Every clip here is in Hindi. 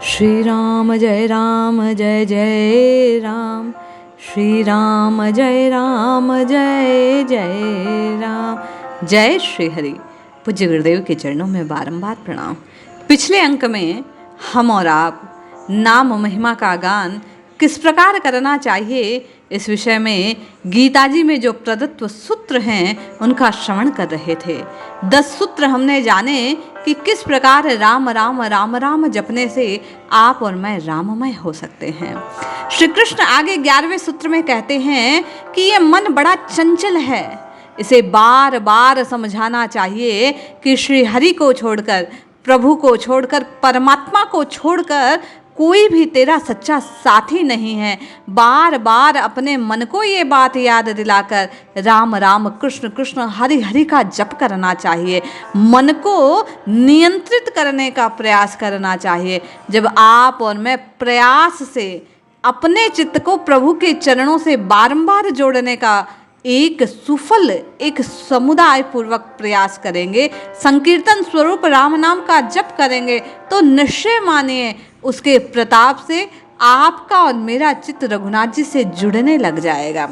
श्री राम जय जय राम, श्री राम जय राम। जय श्री हरि। पूज्य गुरुदेव के चरणों में बारंबार प्रणाम। पिछले अंक में हम और आप नाम महिमा का गान किस प्रकार करना चाहिए, इस विषय में गीता जी में जो प्रदत्त सूत्र हैं उनका श्रवण कर रहे थे। 10 सूत्र हमने जाने कि किस प्रकार राम राम राम राम जपने से आप और मैं राममय हो सकते हैं। श्री कृष्ण आगे 11वें सूत्र में कहते हैं कि ये मन बड़ा चंचल है, इसे बार बार समझाना चाहिए कि श्री हरि को छोड़कर, प्रभु को छोड़कर, परमात्मा को छोड़कर कोई भी तेरा सच्चा साथी नहीं है। बार बार अपने मन को ये बात याद दिलाकर राम राम कृष्ण कृष्ण हरि हरि का जप करना चाहिए। मन को नियंत्रित करने का प्रयास करना चाहिए। जब आप और मैं प्रयास से अपने चित्त को प्रभु के चरणों से बारंबार जोड़ने का एक सुफल, एक समुदाय पूर्वक प्रयास करेंगे, संकीर्तन स्वरूप राम नाम का जप करेंगे, तो निश्चय मानिए उसके प्रताप से आपका और मेरा चित्त रघुनाथ जी से जुड़ने लग जाएगा।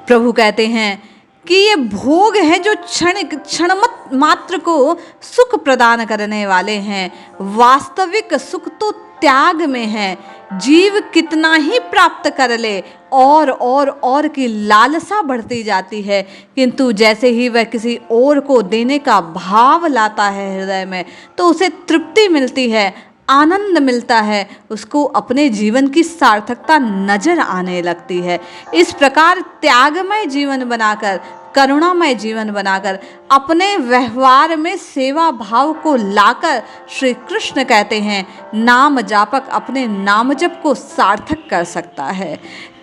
प्रभु कहते हैं कि ये भोग है जो क्षण मात्र को सुख प्रदान करने वाले हैं। वास्तविक सुख तो त्याग में है। जीव कितना ही प्राप्त कर ले और की लालसा बढ़ती जाती है, किंतु जैसे ही वह किसी और को देने का भाव लाता है हृदय में, तो उसे तृप्ति मिलती है, आनंद मिलता है, उसको अपने जीवन की सार्थकता नजर आने लगती है। इस प्रकार त्यागमय जीवन बनाकर, करुणामय जीवन बनाकर, अपने व्यवहार में सेवा भाव को लाकर श्री कृष्ण कहते हैं नाम जापक अपने नाम जप को सार्थक कर सकता है।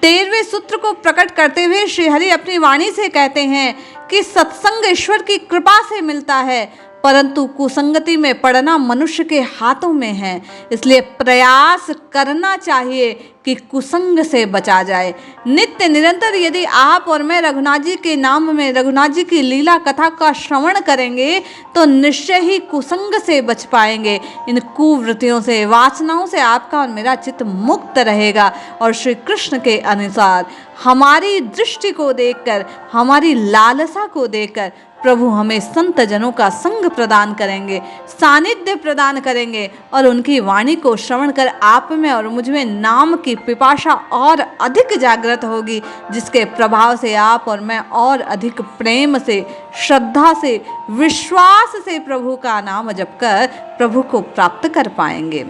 13वें सूत्र को प्रकट करते हुए श्री हरि अपनी वाणी से कहते हैं कि सत्संग ईश्वर की कृपा से मिलता है, परंतु कुसंगति में पड़ना मनुष्य के हाथों में है। इसलिए प्रयास करना चाहिए कि कुसंग से बचा जाए। नित्य निरंतर यदि आप और मैं रघुनाथ जी के नाम में, रघुनाथ जी की लीला कथा का श्रवण करेंगे, तो निश्चय ही कुसंग से बच पाएंगे। इन कुवृत्तियों से, वासनाओं से आपका और मेरा चित्त मुक्त रहेगा। और श्री कृष्ण के अनुसार हमारी दृष्टि को देखकर, हमारी लालसा को देखकर प्रभु हमें संत जनों का संग प्रदान करेंगे, सानिध्य प्रदान करेंगे, और उनकी वाणी को श्रवण कर आप में और मुझ में नाम की पिपाशा और अधिक जागृत होगी, जिसके प्रभाव से आप और मैं और अधिक प्रेम से, श्रद्धा से, विश्वास से प्रभु का नाम जप कर प्रभु को प्राप्त कर पाएंगे।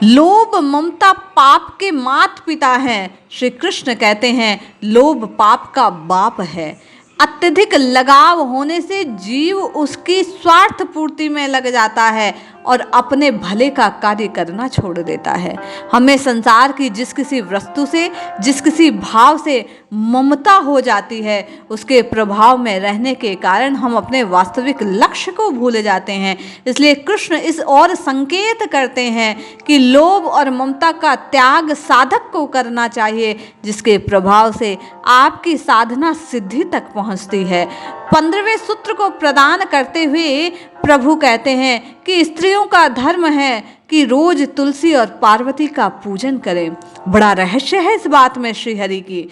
लोभ ममता पाप के माता पिता हैं। श्री कृष्ण कहते हैं लोभ पाप का बाप है। अत्यधिक लगाव होने से जीव उसकी स्वार्थ पूर्ति में लग जाता है और अपने भले का कार्य करना छोड़ देता है। हमें संसार की जिस किसी वस्तु से, जिस किसी भाव से ममता हो जाती है, उसके प्रभाव में रहने के कारण हम अपने वास्तविक लक्ष्य को भूल जाते हैं। इसलिए कृष्ण इस और संकेत करते हैं कि लोभ और ममता का त्याग साधक को करना चाहिए, जिसके प्रभाव से आपकी साधना सिद्धि तक पहुंचती है। 15वें सूत्र को प्रदान करते हुए प्रभु कहते हैं कि स्त्रियों का धर्म है कि रोज तुलसी और पार्वती का पूजन करें। बड़ा रहस्य है इस बात में श्री हरि की।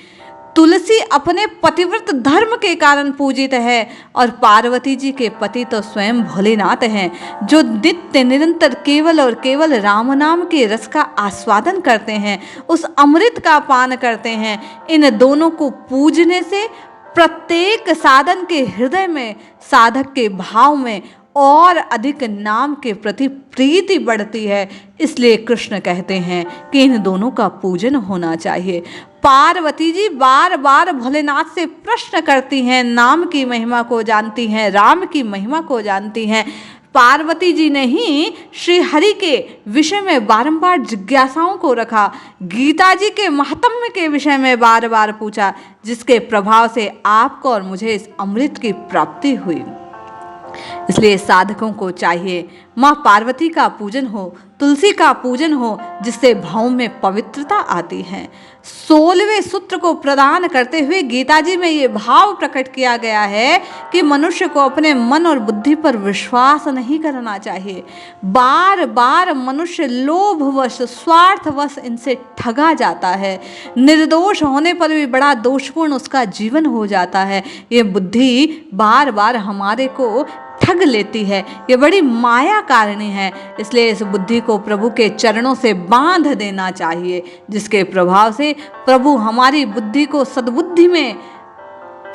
तुलसी अपने पतिव्रत धर्म के कारण पूजित है और पार्वती जी के पति तो स्वयं भोलेनाथ हैं, जो नित्य निरंतर केवल और केवल राम नाम के रस का आस्वादन करते हैं, उस अमृत का पान करते हैं। इन दोनों को पूजने से प्रत्येक साधन के हृदय में, साधक के भाव में और अधिक नाम के प्रति प्रीति बढ़ती है। इसलिए कृष्ण कहते हैं कि इन दोनों का पूजन होना चाहिए। पार्वती जी बार बार भोलेनाथ से प्रश्न करती हैं, नाम की महिमा को जानती हैं, राम की महिमा को जानती हैं। पार्वती जी ने ही श्री हरि के विषय में बारंबार जिज्ञासाओं को रखा, गीता जी के महात्म्य के विषय में बार बार पूछा, जिसके प्रभाव से आपको और मुझे इस अमृत की प्राप्ति हुई। इसलिए साधकों को चाहिए माँ पार्वती का पूजन हो, तुलसी का पूजन हो, जिससे भाव में पवित्रता आती है। 16वें सूत्र को प्रदान करते हुए गीता जी में ये भाव प्रकट किया गया है कि मनुष्य को अपने मन और बुद्धि पर विश्वास नहीं करना चाहिए। बार बार मनुष्य लोभवश, स्वार्थवश इनसे ठगा जाता है। निर्दोष होने पर भी बड़ा दोषपूर्ण उसका जीवन हो जाता है। ये बुद्धि बार बार हमारे को ठग लेती है, ये बड़ी माया कारिणी है। इसलिए इस बुद्धि को प्रभु के चरणों से बांध देना चाहिए, जिसके प्रभाव से प्रभु हमारी बुद्धि को सद्बुद्धि में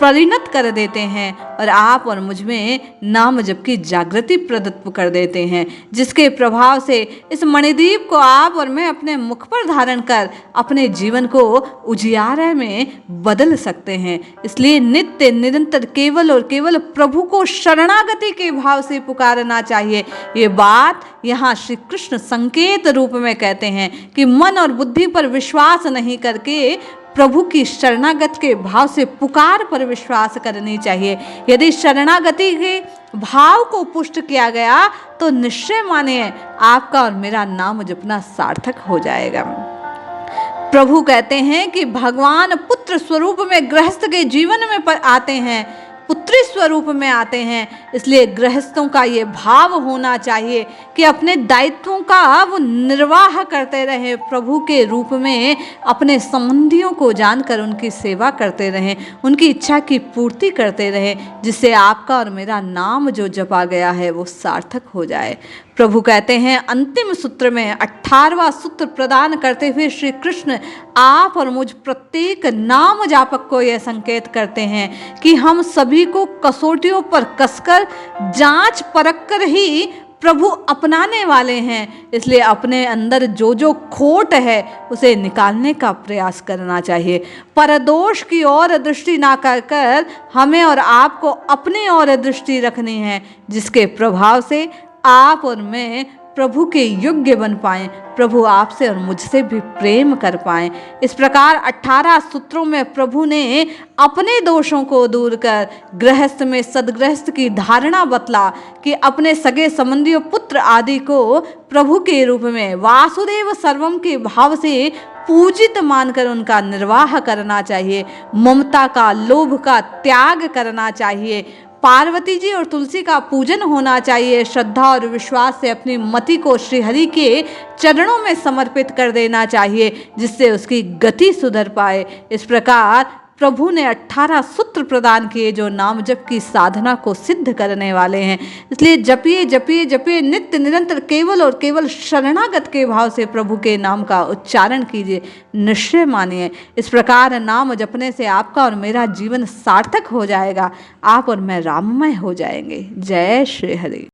परिणत कर देते हैं और आप और मुझ में नाम जप की जागृति प्रदत्त कर देते हैं, जिसके प्रभाव से इस मणिदीप को आप और मैं अपने मुख पर धारण कर अपने जीवन को उजियारे में बदल सकते हैं। इसलिए नित्य निरंतर केवल और केवल प्रभु को शरणागति के भाव से पुकारना चाहिए। ये बात यहाँ श्री कृष्ण संकेत रूप में कहते हैं कि मन और बुद्धि पर विश्वास नहीं करके प्रभु की शरणागत के भाव से पुकार पर विश्वास करनी चाहिए। यदि शरणागति के भाव को पुष्ट किया गया तो निश्चय मानिए आपका और मेरा नाम जपना सार्थक हो जाएगा। प्रभु कहते हैं कि भगवान पुत्र स्वरूप में गृहस्थ के जीवन में आते हैं, पुत्री स्वरूप में आते हैं। इसलिए गृहस्थों का ये भाव होना चाहिए कि अपने दायित्वों का वो निर्वाह करते रहे, प्रभु के रूप में अपने संबंधियों को जानकर उनकी सेवा करते रहें, उनकी इच्छा की पूर्ति करते रहें, जिससे आपका और मेरा नाम जो जपा गया है वो सार्थक हो जाए। प्रभु कहते हैं अंतिम सूत्र में 18वां सूत्र प्रदान करते हुए श्री कृष्ण आप और मुझ प्रत्येक नाम जापक को यह संकेत करते हैं कि हम सभी को कसौटियों पर कसकर जांच परख कर ही प्रभु अपनाने वाले हैं। इसलिए अपने अंदर जो जो खोट है उसे निकालने का प्रयास करना चाहिए। परदोष की ओर दृष्टि ना कर हमें और आपको अपनी ओर दृष्टि रखनी है, जिसके प्रभाव से आप और मैं प्रभु के योग्य बन पाएं, प्रभु आपसे और मुझसे भी प्रेम कर पाएं। इस प्रकार 18 सूत्रों में प्रभु ने अपने दोषों को दूर कर गृहस्थ में सदगृहस्थ की धारणा बतला कि अपने सगे संबंधियों, पुत्र आदि को प्रभु के रूप में वासुदेव सर्वम के भाव से पूजित मानकर उनका निर्वाह करना चाहिए। ममता का, लोभ का त्याग करना चाहिए। पार्वती जी और तुलसी का पूजन होना चाहिए। श्रद्धा और विश्वास से अपनी मति को श्रीहरि के चरणों में समर्पित कर देना चाहिए, जिससे उसकी गति सुधर पाए। इस प्रकार प्रभु ने 18 सूत्र प्रदान किए जो नाम जप की साधना को सिद्ध करने वाले हैं। इसलिए जपिए जपिए जपिए, नित्य निरंतर केवल और केवल शरणागत के भाव से प्रभु के नाम का उच्चारण कीजिए। निश्चय मानिए इस प्रकार नाम जपने से आपका और मेरा जीवन सार्थक हो जाएगा, आप और मैं राममय हो जाएंगे। जय श्री हरि।